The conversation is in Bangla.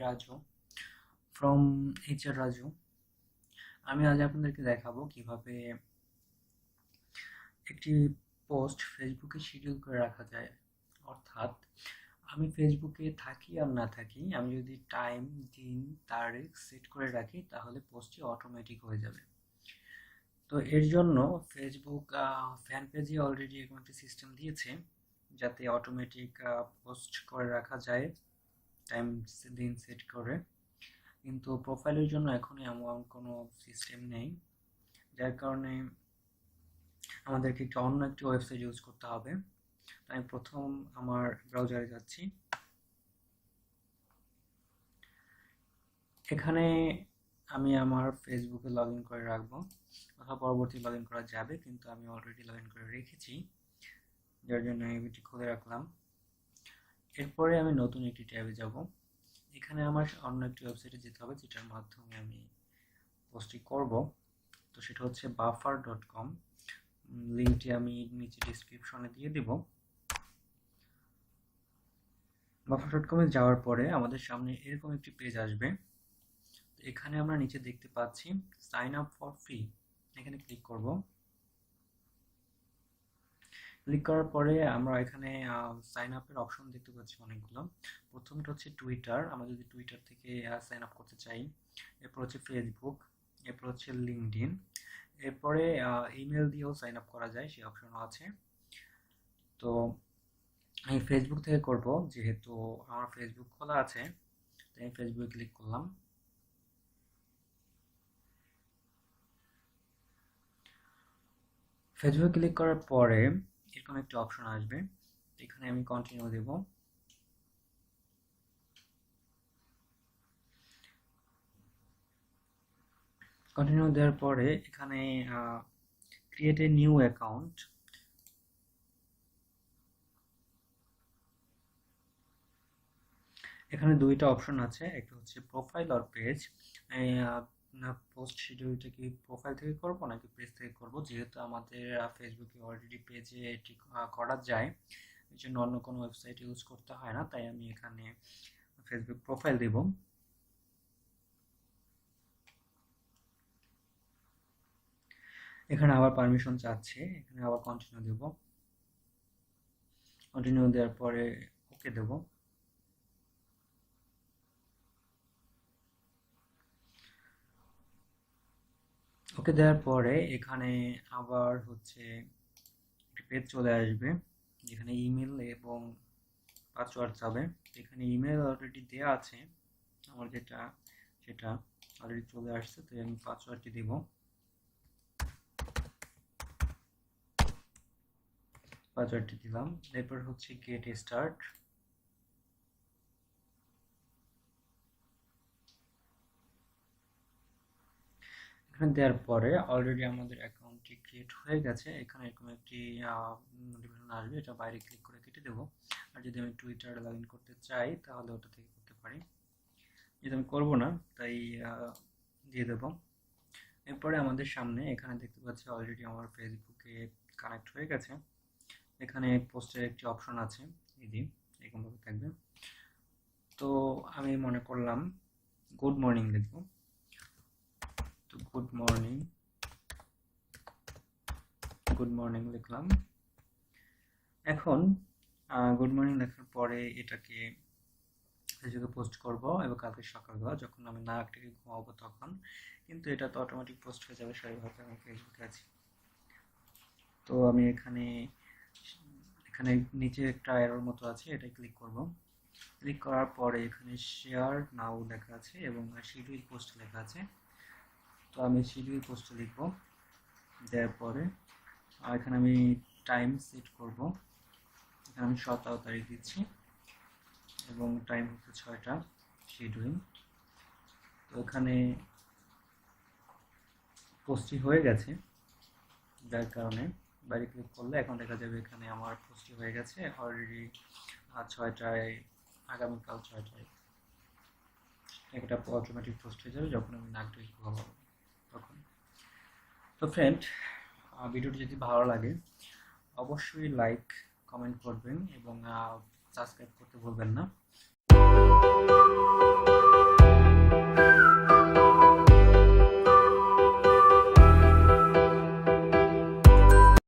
Raju from HR Raju. আমি আজ আপনাদেরকে দেখাবো কিভাবে একটি পোস্ট ফেসবুকে শিডিউল করে রাখা যায়। অর্থাৎ আমি ফেসবুকে থাকি আর না থাকি, আমি যদি টাইম, দিন, তারিখ সেট করে রাখি তাহলে পোস্টটি অটোমেটিক হয়ে যাবে। তো এর জন্য ফেসবুক ফ্যান পেজে অলরেডি এরকম একটি সিস্টেম দিয়েছে যাতে অটোমেটিক পোস্ট করে রাখা যায় টাইম, দিন সেট করে। কিন্তু প্রোফাইলের জন্য এখনই এমন কোনো সিস্টেম নেই, যার কারণে আমাদেরকে অন্য একটি ওয়েবসাইট ইউজ করতে হবে। আমি প্রথম আমার ব্রাউজারে যাচ্ছি। এখানে আমি আমার ফেসবুকে লগ ইন করে রাখবো, অথবা পরবর্তী লগ ইন করা যাবে, কিন্তু আমি অলরেডি লগ ইন করে রেখেছি, যার জন্য আমি এটি খুলে রাখলাম। এরপরে আমি নতুন একটি ট্যাবে যাব। এখানে আমার অন্য একটি ওয়েবসাইটে যেতে হবে যেটার মাধ্যমে আমি পোস্টটি করব। তো সেটা হচ্ছে buffer.com। লিঙ্কটি আমি নিচে ডিসক্রিপশনে দিয়ে দিব। buffer.com এ যাওয়ার পরে আমাদের সামনে এরকম একটি পেজ আসবে। এখানে আমরা নিচে দেখতে পাচ্ছি সাইন আপ ফর ফ্রি, এখানে ক্লিক করব। ক্লিক করার পরে আমরা এখানে সাইন আপের অপশন দেখতে পাচ্ছি অনেকগুলো। প্রথমটা হচ্ছে টুইটার, আমরা যদি টুইটার থেকে সাইন আপ করতে চাই। এরপর হচ্ছে ফেসবুক, এরপর হচ্ছে লিঙ্কডইন, এরপরে ইমেল দিয়েও সাইন আপ করা যায়, সেই অপশনও আছে। তো আমি ফেসবুক থেকে করব, যেহেতু আমার ফেসবুক খোলা আছে, তাই আমি ফেসবুকে ক্লিক করলাম। ফেসবুকে ক্লিক করার পরে এরকম একটা অপশন আসবে, এখানে আমি কন্টিনিউ দেব। কন্টিনিউ দেওয়ার পরে এখানে ক্রিয়েট এ নিউ অ্যাকাউন্ট, এখানে দুইটা অপশন আছে, একটা হচ্ছে প্রোফাইল আর পেজ। পোস্ট শিডিউলটা কি প্রোফাইল থেকে করব নাকি পেজ থেকে করব, যেহেতু আমাদের ফেসবুকে অলরেডি পেজে এটি করা যায়, এই জন্য অন্য কোনো ওয়েবসাইট ইউজ করতে হয় না, তাই আমি এখানে ফেসবুক প্রোফাইল দেব। এখানে আবার পারমিশন চাচ্ছে, এখানে আবার কন্টিনিউ দেব। কন্টিনিউ দেওয়ার পরে ওকে দেব। ওকে দেওয়ার পরে এখানে আবার হচ্ছে একটি পেজ চলে আসবে, যেখানে ইমেল এবং পাসওয়ার্ড যাবে। এখানে ইমেল অলরেডি দেওয়া আছে আমার, যেটা সেটা অলরেডি চলে আসছে, তো আমি পাসওয়ার্ডটি দিব। পাসওয়ার্ডটি দিলাম। এরপর হচ্ছে গেট স্টার্ট। এখানে দেওয়ার পরে অলরেডি আমাদের অ্যাকাউন্টটি ক্রিয়েট হয়ে গেছে। এখানে এরকম একটি নোটিফিকেশন আসবে, এটা বাইরে ক্লিক করে কেটে দেবো। আর যদি আমি টুইটারে লগ ইন করতে চাই তাহলে ওটা থেকে করতে পারি, যেহেতু আমি করবো না তাই দিয়ে দেবো। এরপরে আমাদের সামনে এখানে দেখতে পাচ্ছি অলরেডি আমার ফেসবুকে কানেক্ট হয়ে গেছে। এখানে পোস্টের একটি অপশন আছে, এই এরকমভাবে থাকবে। তো আমি মনে করলাম গুড মর্নিং লিখবো, তো গুড মর্নিং লিখলাম। এখন গুড মর্নিং লেখার পরে এটাকে ফেসবুকে পোস্ট করব, এবং কালকে সকালবেলা যখন আমি না থেকে ঘুমাবো তখন, কিন্তু এটা তো অটোমেটিক পোস্ট হয়ে যাবে স্বাভাবিকভাবে, আমি ফেসবুকে আছি। তো আমি এখানে এখানে নিচে একটা এরর মতো আছে, এটা ক্লিক করব। ক্লিক করার পরে এখানে শেয়ার নাও লেখা আছে এবং শিডিউল পোস্ট লেখা আছে, তো আমি শিডিউল পোস্ট লিখব। দেওয়ার পরে এখানে আমি টাইম সেট করব, এখানে আমি সপ্তাহ তারিখ দিচ্ছি এবং টাইম হচ্ছে 6টা, শিডিউল। তো এখানে পোস্টটি হয়ে গেছে, যার কারণে বাইরে ক্লিক করলে এখন দেখা যাবে এখানে আমার পোস্টটি হয়ে গেছে অলরেডি 6টায়, আগামীকাল 6টায় একটা অটোমেটিক পোস্ট হয়ে যাবে যখন আমি নাক ডেকে ঘুমাবো তখন। তো ফ্রেন্ড, ভিডিওটি যদি ভালো লাগে অবশ্যই লাইক, কমেন্ট করবেন এবং সাবস্ক্রাইব করতে ভুলবেন না।